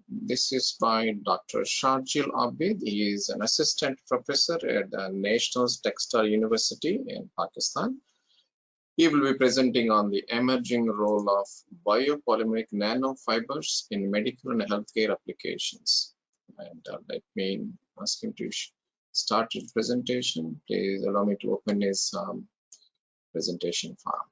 This is by Dr. Sharjil Abid. He is an assistant professor at the National Textile University in Pakistan. He will be presenting on the emerging role of biopolymeric nanofibers in medical and healthcare applications. And let me ask him to start his presentation. Please allow me to open his presentation file.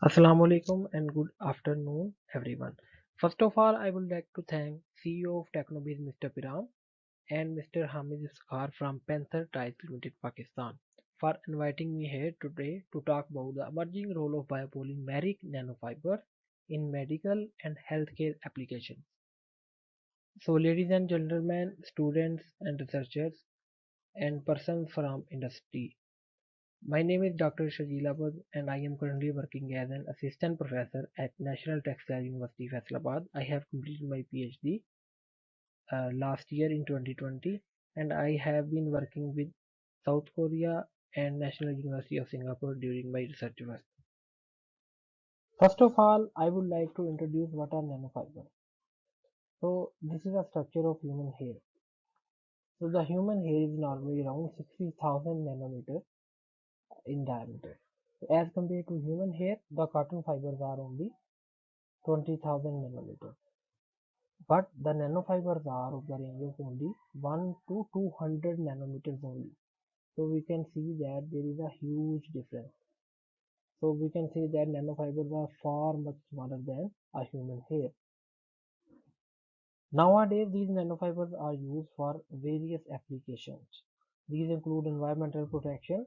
Assalamu alaikum and good afternoon everyone. First of all, I would like to thank CEO of Technobiz Mr. Piram and Mr. Hamid Iskar from Panther Tiles Limited Pakistan for inviting me here today to talk about the emerging role of biopolymeric nanofibers in medical and healthcare applications. So ladies and gentlemen, students and researchers and persons from industry, my name is Dr. Shajil Abad and I am currently working as an assistant professor at National Textile University Faisalabad. I have completed my PhD last year in 2020 and I have been working with South Korea and National University of Singapore during my research work. First of all, I would like to introduce what are nanofibers. So this is a structure of human hair. So the human hair is normally around 60,000 nanometers in diameter. As compared to human hair, the cotton fibers are only 20,000 nanometers. But the nanofibers are of the range of only 1 to 200 nanometers only. So we can see that there is a huge difference. So we can say that nanofibers are far much smaller than a human hair. Nowadays, these nanofibers are used for various applications. These include environmental protection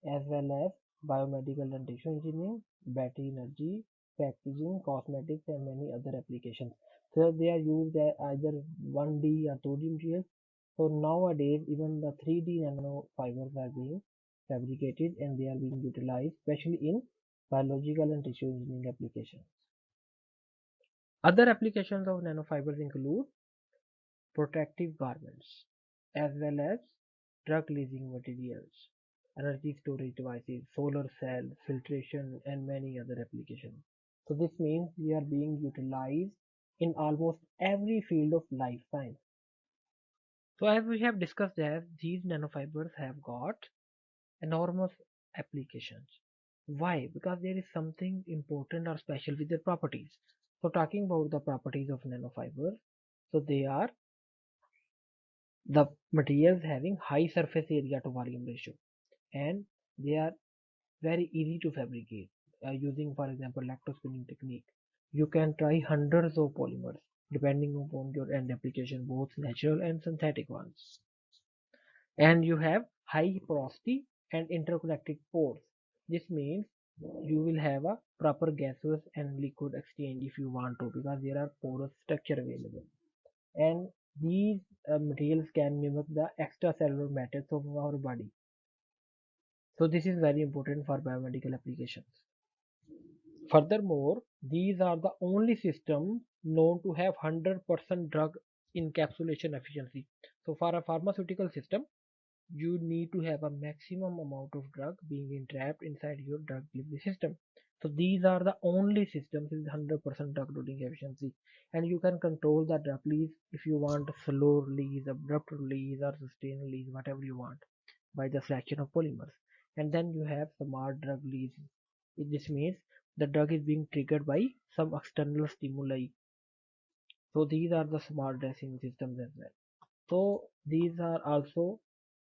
as well as biomedical and tissue engineering, battery energy, packaging, cosmetics, and many other applications. So they are used as either 1D or 2D materials. So nowadays, even the 3D nanofibers are being fabricated and they are being utilized, especially in biological and tissue engineering applications. Other applications of nanofibers include protective garments as well as drug releasing materials, energy storage devices, solar cells, filtration, and many other applications. So this means they are being utilized in almost every field of life science. So as we have discussed that these nanofibers have got enormous applications. Why? Because there is something important or special with their properties. So talking about the properties of nanofibers, so they are the materials having high surface area to volume ratio and they are very easy to fabricate using for example electrospinning technique. You can try hundreds of polymers depending upon your end application, both natural and synthetic ones, and you have high porosity and interconnected pores. This means you will have a proper gaseous and liquid exchange if you want to, because there are porous structure available, and these materials can mimic the extracellular matrix of our body. So this is very important for biomedical applications. Furthermore, these are the only systems known to have 100% drug encapsulation efficiency. So for a pharmaceutical system, you need to have a maximum amount of drug being entrapped inside your drug delivery system. So these are the only systems with 100% drug loading efficiency, and you can control the drug release if you want slow release, abrupt release, or sustained release, whatever you want, by the selection of polymers. And then you have smart drug release. This means the drug is being triggered by some external stimuli. So these are the smart dressing systems as well. So these are also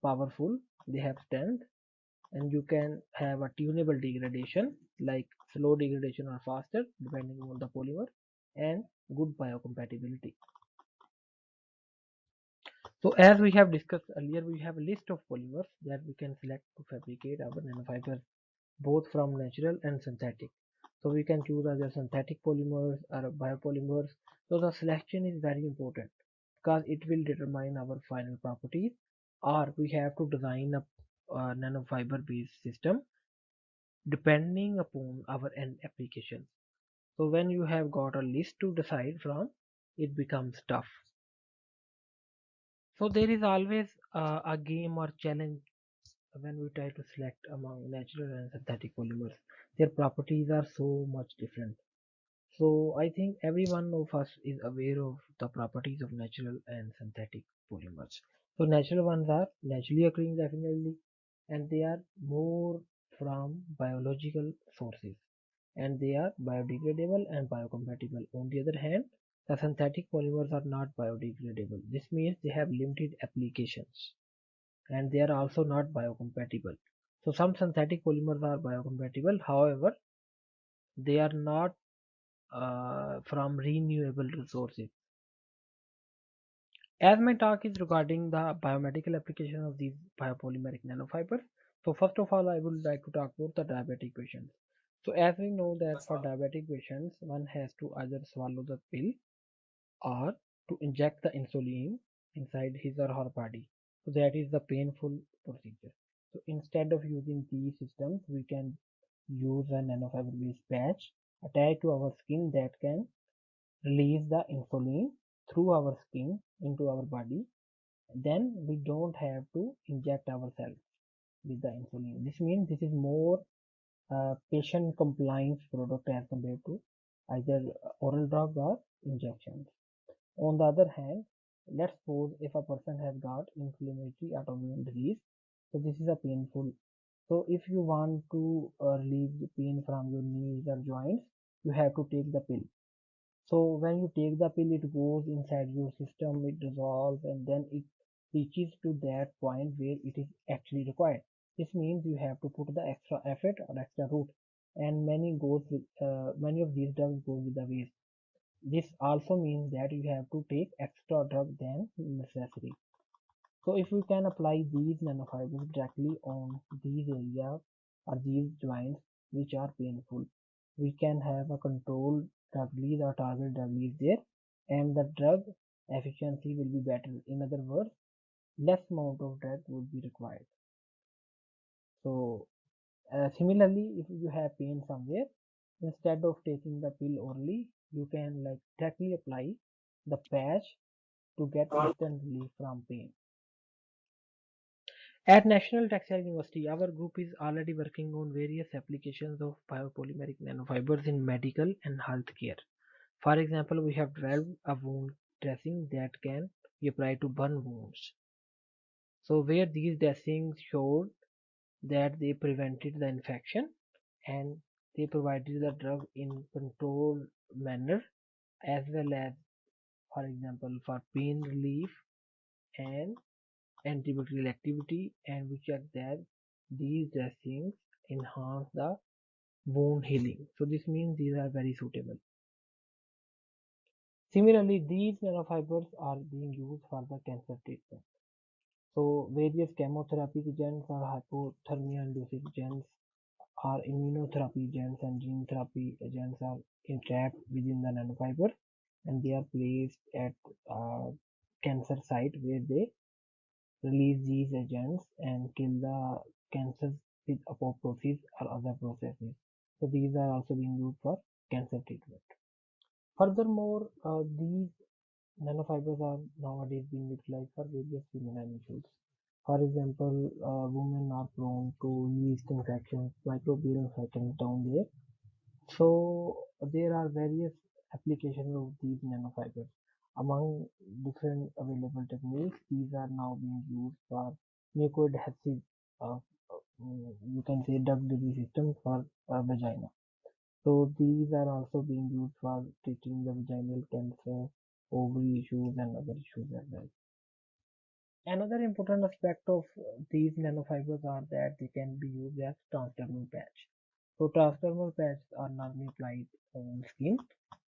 powerful, they have strength, and you can have a tunable degradation like slow degradation or faster depending on the polymer, and good biocompatibility. So as we have discussed earlier, we have a list of polymers that we can select to fabricate our nanofibers, both from natural and synthetic. So we can choose either synthetic polymers or biopolymers. So the selection is very important because it will determine our final properties, or we have to design a nanofiber based system depending upon our end applications. So when you have got a list to decide from, it becomes tough. So there is always a game or challenge when we try to select among natural and synthetic polymers. Their properties are so much different. So I think every one of us is aware of the properties of natural and synthetic polymers. So natural ones are naturally occurring definitely, and they are more from biological sources, and they are biodegradable and biocompatible. On the other hand, the synthetic polymers are not biodegradable. This means they have limited applications, and they are also not biocompatible. So some synthetic polymers are biocompatible, however, they are not from renewable resources. As my talk is regarding the biomedical application of these biopolymeric nanofibers, so first of all, I would like to talk about the diabetic patients. So as we know that for diabetic patients, one has to either swallow the pill or to inject the insulin inside his or her body. So that is the painful procedure. So instead of using these systems, we can use a nanofiber based patch attached to our skin that can release the insulin through our skin into our body. Then we don't have to inject ourselves with the insulin. This means this is more patient compliance product as compared to either oral drug or injections. On the other hand, let's suppose if a person has got inflammatory autoimmune disease, so this is a painful. So if you want to relieve the pain from your knees or joints, you have to take the pill. So when you take the pill, it goes inside your system, it dissolves, and then it reaches to that point where it is actually required. This means you have to put the extra effort or extra route, and many of these drugs go with the waste. This also means that you have to take extra drug than necessary. So if we can apply these nanofibers directly on these areas or these joints which are painful, we can have a controlled drug release or target drug release there, and the drug efficiency will be better. In other words, less amount of drug would be required. So similarly, if you have pain somewhere, instead of taking the pill orally, you can like directly apply the patch to get instant relief from pain. At National Textile University, our group is already working on various applications of biopolymeric nanofibers in medical and healthcare. For example, we have developed a wound dressing that can be applied to burn wounds. So where these dressings showed that they prevented the infection and they provided the drug in controlled manner, as well as, for example, for pain relief and antibacterial activity, and we checked that these dressings enhance the wound healing. So this means these are very suitable. Similarly, these nanofibers are being used for the cancer treatment. So various chemotherapy agents or hypothermia inducing agents or immunotherapy agents and gene therapy agents are entrapped within the nanofiber, and they are placed at cancer site where they release these agents and kill the cancers with apoptosis or other processes. So these are also being used for cancer treatment. Furthermore, these nanofibers are nowadays being utilized for various feminine issues. For example, women are prone to yeast infections, microbial infections down there. So there are various applications of these nanofibers. Among different available techniques, these are now being used for mucoadhesive, uh, you can say drug delivery system for vagina. So these are also being used for treating the vaginal cancer, ovary issues, and other issues as well. Another important aspect of these nanofibers are that they can be used as transdermal patch. So transdermal patches are normally applied on skin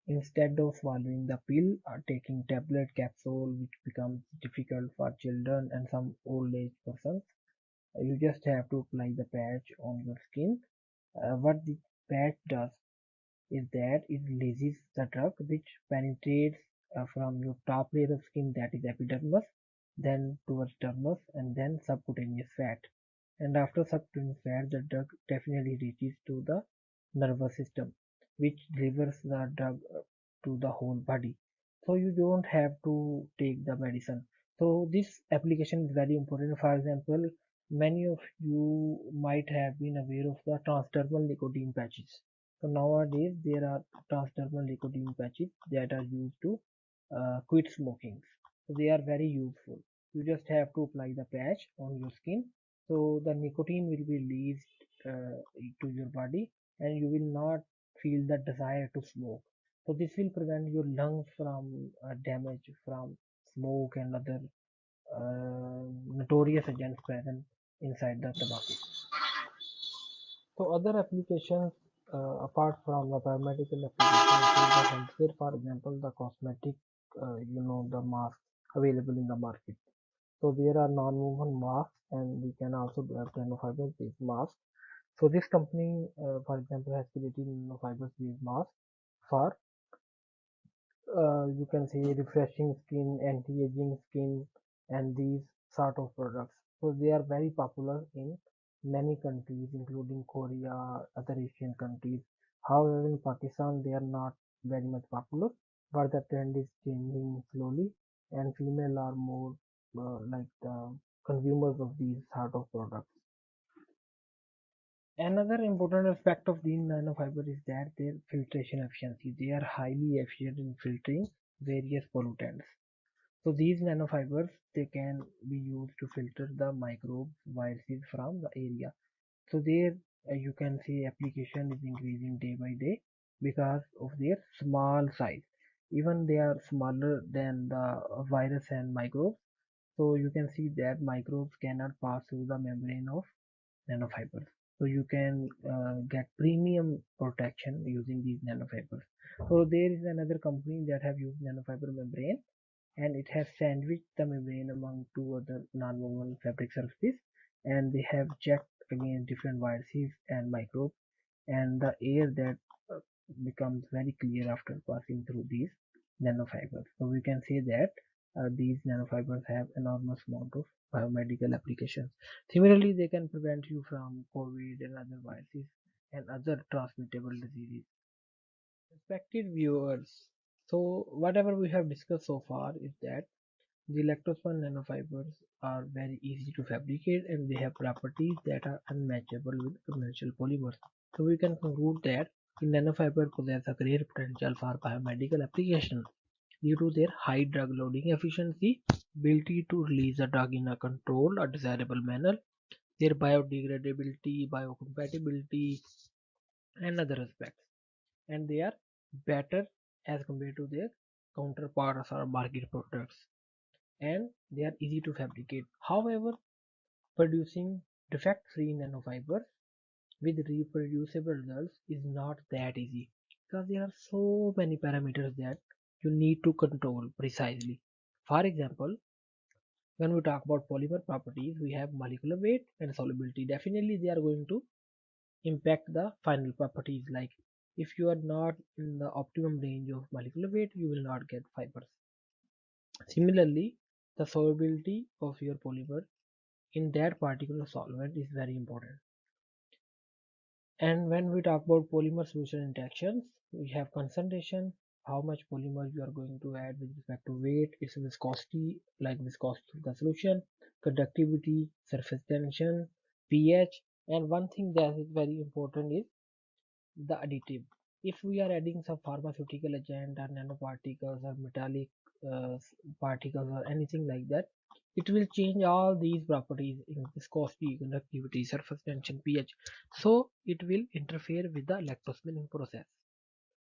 instead of swallowing the pill or taking tablet capsule, which becomes difficult for children and some old age persons. You just have to apply the patch on your skin. What the patch does is that it releases the drug which penetrates from your top layer of skin, that is epidermis, then towards dermis, and then subcutaneous fat. And after subcutaneous fat, the drug definitely reaches to the nervous system, which delivers the drug to the whole body. So you don't have to take the medicine. So this application is very important. For example, many of you might have been aware of the transdermal nicotine patches. So nowadays there are transdermal nicotine patches that are used to quit smoking. So they are very useful. You just have to apply the patch on your skin. So the nicotine will be released to your body, and you will not feel the desire to smoke. So this will prevent your lungs from damage from smoke and other notorious agents present inside the tobacco. So other applications apart from the biomedical application include the healthcare, for example, the cosmetic, the masks available in the market. So there are non-woven masks, and we can also develop nanofiber-based masks. So this company, for example, has created nanofiber-based masks for you can say refreshing skin, anti-aging skin, and these sort of products. So they are very popular in many countries, including Korea, other Asian countries. However, in Pakistan, they are not very much popular, but the trend is changing slowly, and female are more like the consumers of these sort of products. Another important aspect of these nanofiber is that their filtration efficiency. They are highly efficient in filtering various pollutants. So these nanofibers, they can be used to filter the microbes, viruses from the area. So there you can see application is increasing day by day because of their small size. Even they are smaller than the virus and microbes. So you can see that microbes cannot pass through the membrane of nanofibers. So you can get premium protection using these nanofibers. So there is another company that have used nanofiber membrane, and it has sandwiched the membrane among two other non-woven fabric surfaces, and they have checked against different viruses and microbes, and the air that becomes very clear after passing through these nanofibers. So we can say that these nanofibers have enormous amount of biomedical applications. Similarly, they can prevent you from COVID and other viruses and other transmittable diseases. Respected viewers, so whatever we have discussed so far is that the electrospun nanofibers are very easy to fabricate, and they have properties that are unmatchable with conventional polymers. So we can conclude that the nanofiber possess a great potential for biomedical applications due to their high drug loading efficiency, ability to release the drug in a controlled or desirable manner, their biodegradability, biocompatibility, and other aspects. And they are better as compared to their counterparts or market products, and they are easy to fabricate. However, producing defect-free nanofibers with reproducible results is not that easy because there are so many parameters that you need to control precisely. For example, when we talk about polymer properties, we have molecular weight and solubility. Definitely, they are going to impact the final properties. Like if you are not in the optimum range of molecular weight, you will not get fibers. Similarly, the solubility of your polymer in that particular solvent is very important. And when we talk about polymer solution interactions, we have concentration, how much polymer you are going to add with respect to weight, its viscosity, like viscosity of the solution, conductivity, surface tension, pH, and one thing that is very important is the additive. If we are adding some pharmaceutical agent or nanoparticles or metallic uh, particles or anything like that, it will change all these properties in viscosity, conductivity, surface tension, pH. So it will interfere with the electrospinning process.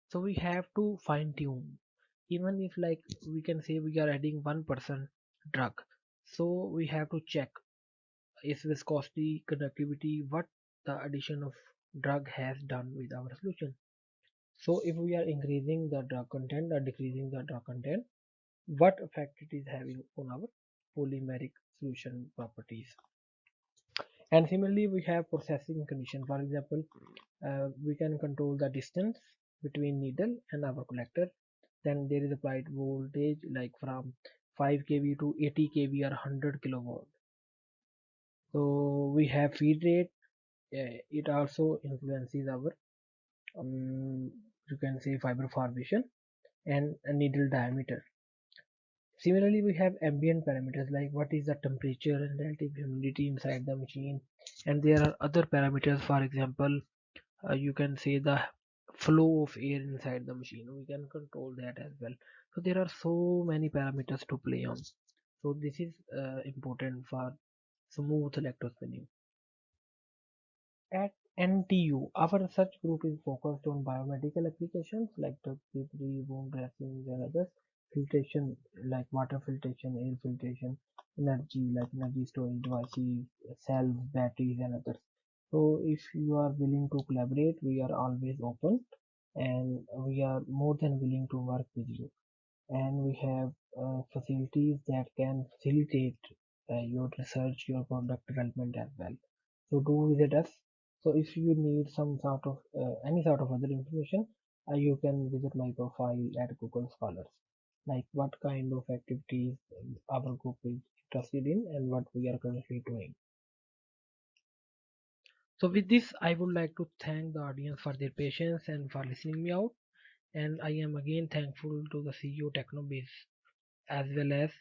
So we have to fine tune. Even if like we can say we are adding 1% drug, so we have to check its viscosity, conductivity, what the addition of drug has done with our solution. So if we are increasing the drug content or decreasing the drug content, what effect it is having on our polymeric solution properties. And similarly, we have processing condition. For example, we can control the distance between needle and our collector. Then there is applied voltage like from 5 kV to 80 kV or 100 kilovolt. So we have feed rate. It also influences our you can say fiber formation and a needle diameter. Similarly, we have ambient parameters like what is the temperature and relative humidity inside the machine, and there are other parameters. For example, you can say the flow of air inside the machine. We can control that as well. So there are so many parameters to play on. So this is important for smooth electrospinning. At NTU, our research group is focused on biomedical applications like drug delivery, wound dressings, and others. Filtration like water filtration, air filtration, energy like energy storage devices, cells, batteries, and others. So if you are willing to collaborate, we are always open, and we are more than willing to work with you. And we have facilities that can facilitate your research, your product development as well. So do visit us. So if you need some sort of any sort of other information, you can visit my profile at Google Scholars, like what kind of activities our group is interested in and what we are currently doing. So with this, I would like to thank the audience for their patience and for listening me out. And I am again thankful to the CEO Technobiz as well as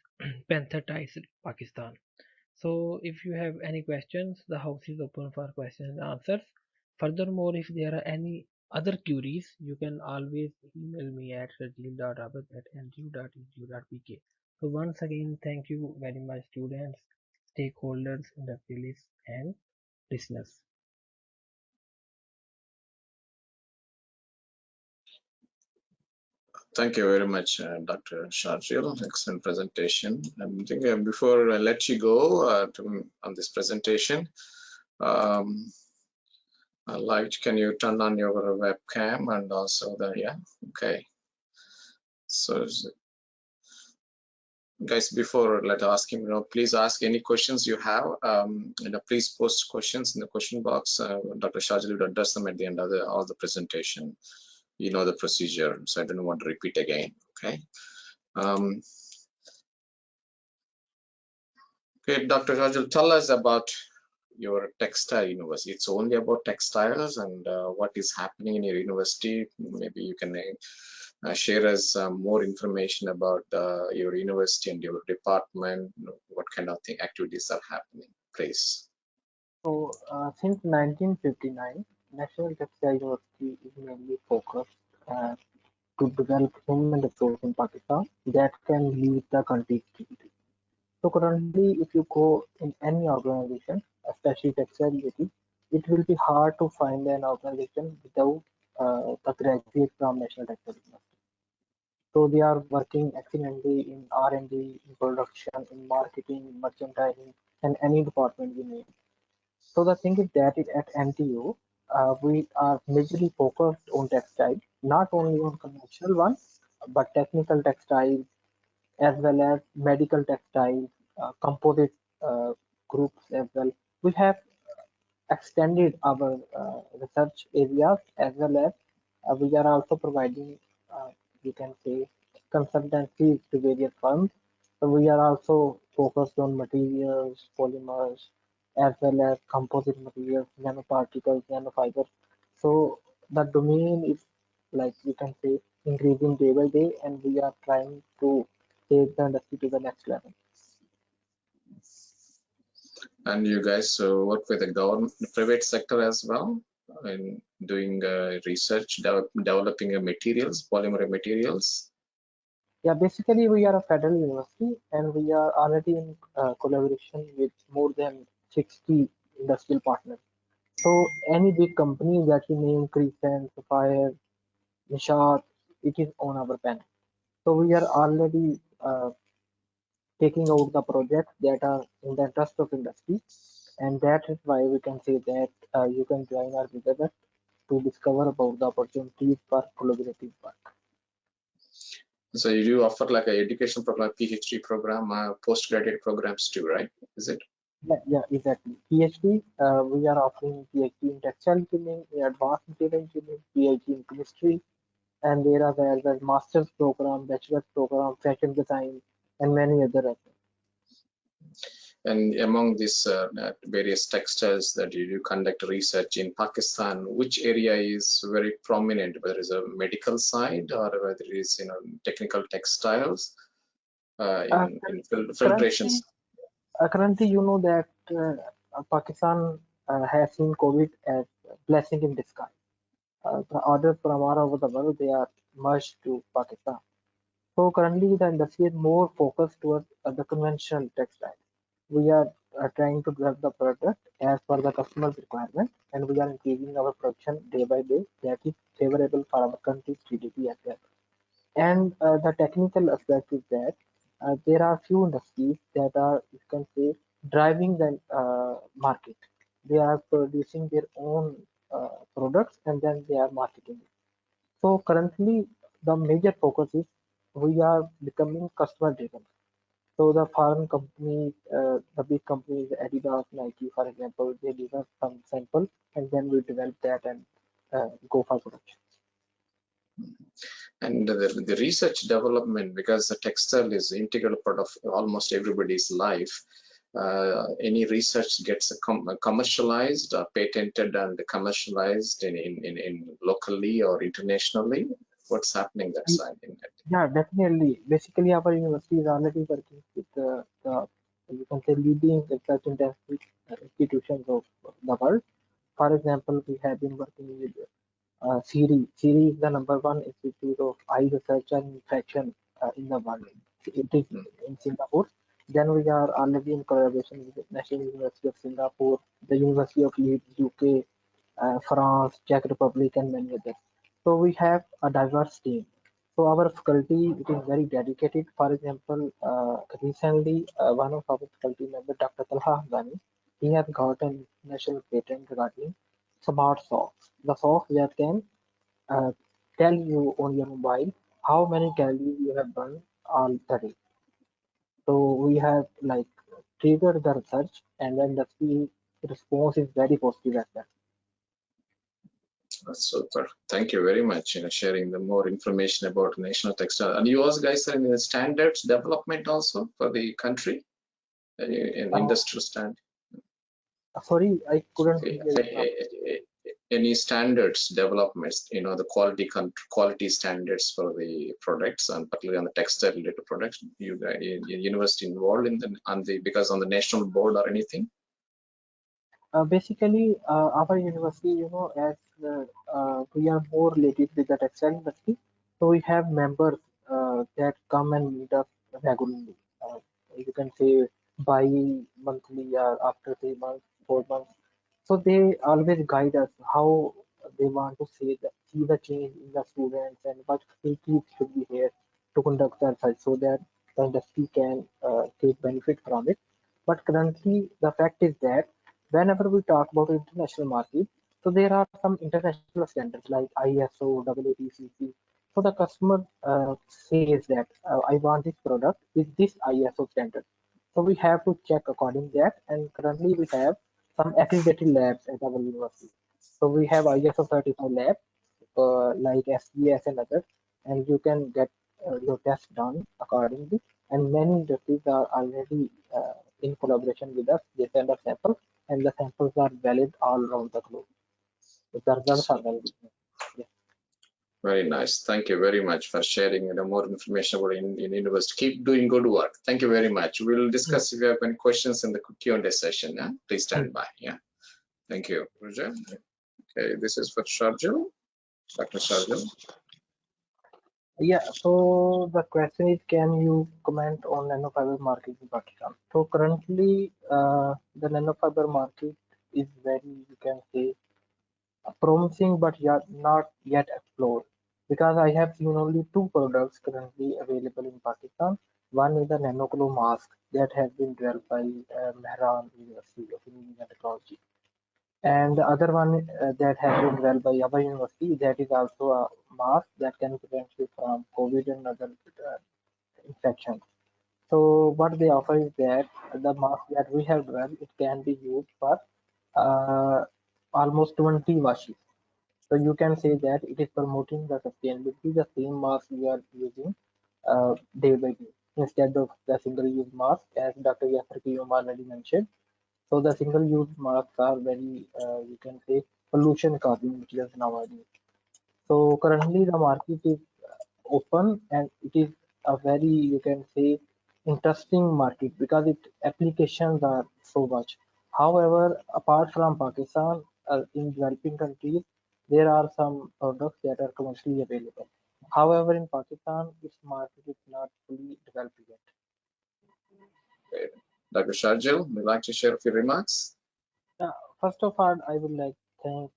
Panther Ties Pakistan. So if you have any questions, the house is open for questions and answers. Furthermore, if there are any other queries, you can always email me at rajil.abad@ntu.edu.pk. So once again, thank you very much, students, stakeholders, industrialists, and listeners. Thank you very much, Dr. Sharjil. Excellent presentation. I think before I let you go on this presentation, um, can you turn on your webcam and also yeah, okay. So guys, before let ask him, please ask any questions you have. Please post questions in the question box. Dr. Sharjil will address them at the end of all the presentation. You know the procedure, so I don't want to repeat again. Okay. Okay, Dr. Sharjil, tell us about your textile university. It's only about textiles and what is happening in your university. Maybe you can share us more information about your university and your department, what kind of activities are happening, please. So, since 1959, National Textile University is mainly focused to develop human resource in Pakistan that can lead the country's security. So currently, if you go in any organization, especially textile related, it will be hard to find an organization without the graduate from National Textile University. So they are working excellently in R&D, in production, in marketing, merchandising, and any department you name. So the thing is that at NTU, we are majorly focused on textile, not only on conventional ones, but technical textiles as well as medical textiles, composite uh, groups as well. We have extended our research areas as well as we are also providing, you can say, consultancies to various firms. So we are also focused on materials, polymers, as well as composite materials, nanoparticles, nanofibers. So the domain is, like you can say, increasing day by day, and we are trying to take the industry to the next level. And you guys work with the government, private sector as well, in doing research, developing materials, polymer materials. Yeah, basically we are a federal university and we are already in collaboration with more than 60 industrial partners. So any big company that you name, Crescent, Sapphire, Nishat, it is on our panel. So we are already taking out the projects that are in the interest of industry, and that is why we can say that you can join our together to discover about the opportunities for collaborative work. So you do offer like a education program, PhD program, postgraduate programs too, right? Is it? Yeah, exactly. PhD, we are offering PhD in textile engineering, in advanced material engineering, PhD in chemistry, and there are the master's program, bachelor's program, fashion design, and many other as well. And among these various textiles that you do conduct research in Pakistan, which area is very prominent, whether it's a medical side or whether it is technical textiles? filtrations? Currently, you know that Pakistan has seen COVID as a blessing in disguise. The orders from all over the world, they are merged to Pakistan. So currently the industry is more focused towards the conventional textiles. We are trying to develop the product as per the customer's requirement, and we are increasing our production day by day. That is favorable for our country's GDP as well. And the technical aspect is that there are few industries that are, you can say, driving the market. They are producing their own products and then they are marketing it. So currently, the major focus is we are becoming customer driven. So the foreign companies, the big companies, Adidas, Nike, for example, they give us some sample and then we develop that and go for production. And the research development, because the textile is integral part of almost everybody's life. Any research gets commercialized, patented and commercialized in locally or internationally? What's happening that side? Yeah, definitely. Basically, our university is already working with you can say leading research institutions of the world. For example, we have been working with Siri. Siri is the number one institute of eye research and infection in the world. It is in Singapore. Then we are already in collaboration with the National University of Singapore, the University of Leeds, UK, France, Czech Republic, and many others. So we have a diverse team. So our faculty it is very dedicated. For example, recently one of our faculty member, Dr. Talha Hamdani, he has got an international patent regarding smart socks. The socks that can uh, tell you on your mobile how many calories you have burned all the day. So we have like triggered the research and then the response is very positive as well. That's super. Thank you very much, sharing the more information about national textile. And you also guys are in the standards development also for the country, in industrial standard. Sorry, I couldn't hear you. Any standards developments, the quality standards for the products, and particularly on the textile related products. You guys, university involved in because on the national board or anything? Basically, our university, as we are more related with the textile industry, so we have members that come and meet us regularly. You can say bi-monthly or after 3 months, 4 months. So they always guide us how they want to see the change in the students and what facilities should be here to conduct the research so that the industry can take benefit from it. But currently, the fact is that whenever we talk about international market, so there are some international standards like ISO, AATCC. So the customer says that I want this product with this ISO standard. So we have to check according to that. And currently we have some accredited labs at our university. So we have ISO certified labs like SGS and others, and you can get your test done accordingly. And many industries are already in collaboration with us. They send us samples, and the samples are valid all around the globe. The results are valid. Yeah. Very nice. Thank you very much for sharing more information about in university. Keep doing good work. Thank you very much. We'll discuss if you have any questions in the Q&A session. Yeah? Please stand by. Yeah. Thank you, Roger. Okay, this is for Sharjil. Dr. Sharjil. Yeah, so the question is, can you comment on nanofiber market in Pakistan? So currently, the nanofiber market is very, you can say, promising, but yet not yet explored. Because I have seen only two products currently available in Pakistan. One is the nanoclo mask that has been developed by Mehran University of Engineering and Technology. And the other one that has been developed by our university, that is also a mask that can prevent you from COVID and other infections. So what they offer is that the mask that we have developed, it can be used for uh, almost 20 washes. So you can say that it is promoting the sustainability, the same mask we are using day by day instead of the single-use mask, as Dr. Yasser Kiyom already mentioned. So the single-use masks are very, you can say, pollution-causing materials nowadays. So currently the market is open and it is a very, you can say, interesting market because its applications are so much. However, apart from Pakistan, in developing countries, there are some products that are commercially available. However, in Pakistan, its market is not fully developed yet. Okay. Dr. Sharjil, would you like to share a few remarks? Uh, First of all, I would like to thank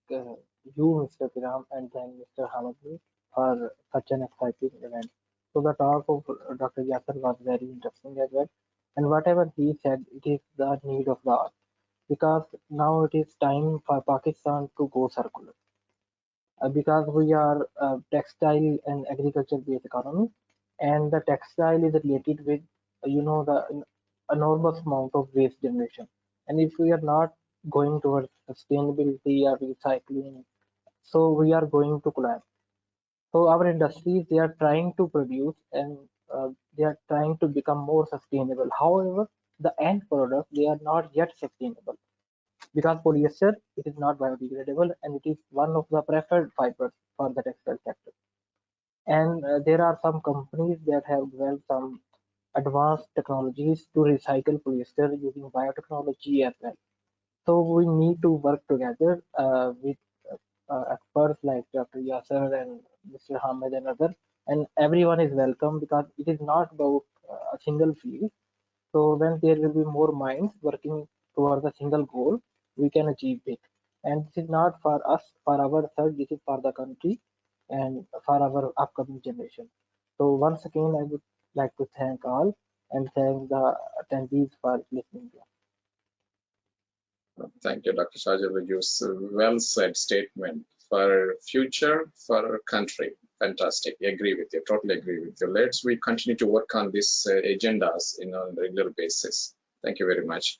you, Mr. Piram, and thank Mr. Hamid for such an exciting event. So the talk of Dr. Yasser was very interesting as well. And whatever he said, it is the need of the hour because now it is time for Pakistan to go circular. Because we are a textile and agriculture based economy, and the textile is related with the enormous amount of waste generation. And if we are not going towards sustainability or recycling, so we are going to collapse. So our industries, they are trying to produce and they are trying to become more sustainable. However, the end product, they are not yet sustainable because polyester, it is not biodegradable and it is one of the preferred fibers for the textile sector. And there are some companies that have developed some advanced technologies to recycle polyester using biotechnology as well. So we need to work together with experts like Dr. Yasser and Mr. Hamid and others, and everyone is welcome because it is not about a single field. So when there will be more minds working towards a single goal, we can achieve it. And this is not for us, for ourselves, this is for the country and for our upcoming generation. So once again, I would like to thank all and thank the attendees for listening. Thank you, Dr. Sharjil, with your well said statement for future, for our country. Fantastic. Agree with you. Totally agree with you. Let's we continue to work on these agendas in on a regular basis. Thank you very much.